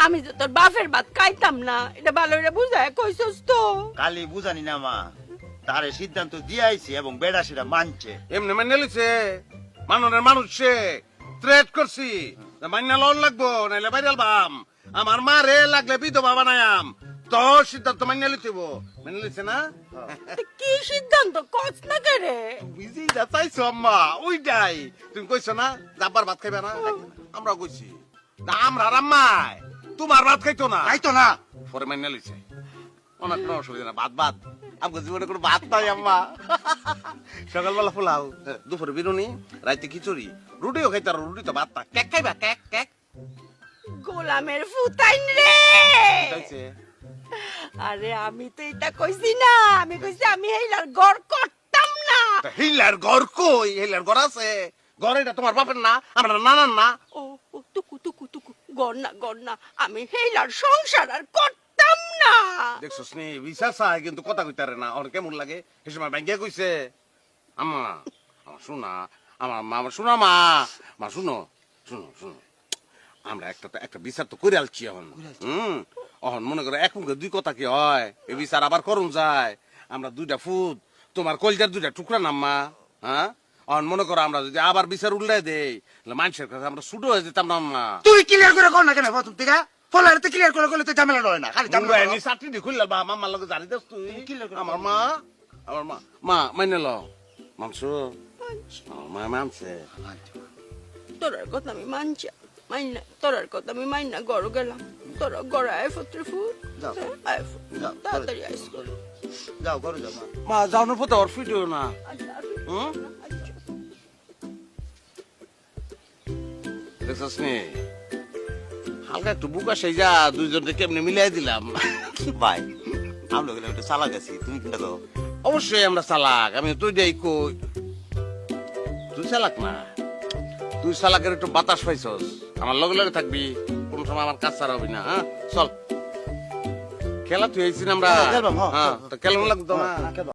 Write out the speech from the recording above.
আমি তো তোর বাপের ভাত খাইতাম না, এটা ভালো করে বুঝায় কইছস তো। কালি বুঝানি না মা, তারে সিদ্ধান্ত দিয়েছি এবং বেড়া সেটা মানছে। এমনি মেনে লিছে, মাননের মানুষ সে থ্রেট করছি মাইনা লোন লাগবো, নাইলে বাইরাল বাম আমার মা রে লাগলে বিধবা বানায়াম, তোর সিদ্ধান্ত মাইনা লিতেব। মেনে লিছে না? কি সিদ্ধান্ত কস না করে? বুঝি যা চাইছো আম্মা, ওইটাই তুমি কইছো না যাবার ভাত খাইবে না, আমরা কইছি না আমরা আম্মাই তোমার ভাত খাইতো না, তাই তো না। পরে মাইনা লিছে অনেক কোনো অসুবিধা না, ভাত ভাত আমাকে জীবনে কোনো ভাত নাই আম্মা। সকালবেলা পোলাও, দুপুরে বিরুনি, রাইতে খিচুড়ি, রুটিও খাইতে আর রুটি তো ভাত না, কেক খাইবা কেক কেক। গোলামের ফুতাইন রে। চাইছে আরে আমি তো এটা কইছি না, আমি কইছি আমি এইলার গড় করতাম না। হিলার ঘর কই? হিলার ঘর আছে, ঘর এটা তোমার বাপের না, আমরা নানার না। ও ও, টুকু টুকু টুকু, গড় না, আমি এইলার সংসার আর করতাম না। দেখছো স্নেহ বিশ্বাস হয় কিন্তু কথা কইতারে না, ওর কেমন লাগে সে সময় ব্যাংকে কইছে আম্মা আমার শোনা, আমার মা আমার শোনা মা, মা শুনো শুনো শুনো, আমরা একটা বিচার তো করে আলছি এখন। অহন মনে করো এক মুখে দুই কথা কি হয়, এই বিচার আবার করুন যায়। আমরা দুইটা ফুট তোমার কলজার দুইটা টুকরা নাম্মা, হ্যাঁ অহন মনে করো আমরা যদি আবার বিচার উল্লাই দেই মানুষের কাছে আমরা ছুটো হয়ে যেতাম না আম্মা। তুই ক্লিয়ার করে কর না কেন প্রথম থেকে? ফলারে ক্লিয়ার করে করলে তো ঝামেলা হয় না, খালি ঝামেলা হয়। চাকরি খুললে বা আমার লগে জানি দেস তুই ক্লিয়ার করে আমার মা মা মাইনে ল মানছো, আমার মা মানছে। তোরার কথা আমি মানছি, মাইনা তোরার কথা আমি মাইনা গড় গেলাম। তোরা গড় আয় ফুত্রে ফুট, যাও। আয় ফুট, যাও, তাড়াতাড়ি আইস করে। যাও ঘরে যাও মা। মা যাওয়ার পথে ওর ফিডিও না। হুম দেখছিস নি হালকা একটু বুকা সেই যা দুইজনকে কেমনে মিলাই দিলাম। ভাই আমরা গেলে একটু চালা গেছি, তুমি কিনটা দাও। অবশ্যই আমরা চালাক, আমি তুই দেই কই তুই চালাক না, তুই চালাকের একটু বাতাস পাইছস, আমার লগে লগে থাকবি, কোন সময় আমার কাজ ছাড়া হবি না। হ্যাঁ চল খেলা তুই আইছিস আমরা, খেলবাম, হ্যাঁ, হ্যাঁ তো খেলুন লাগতো না। কেন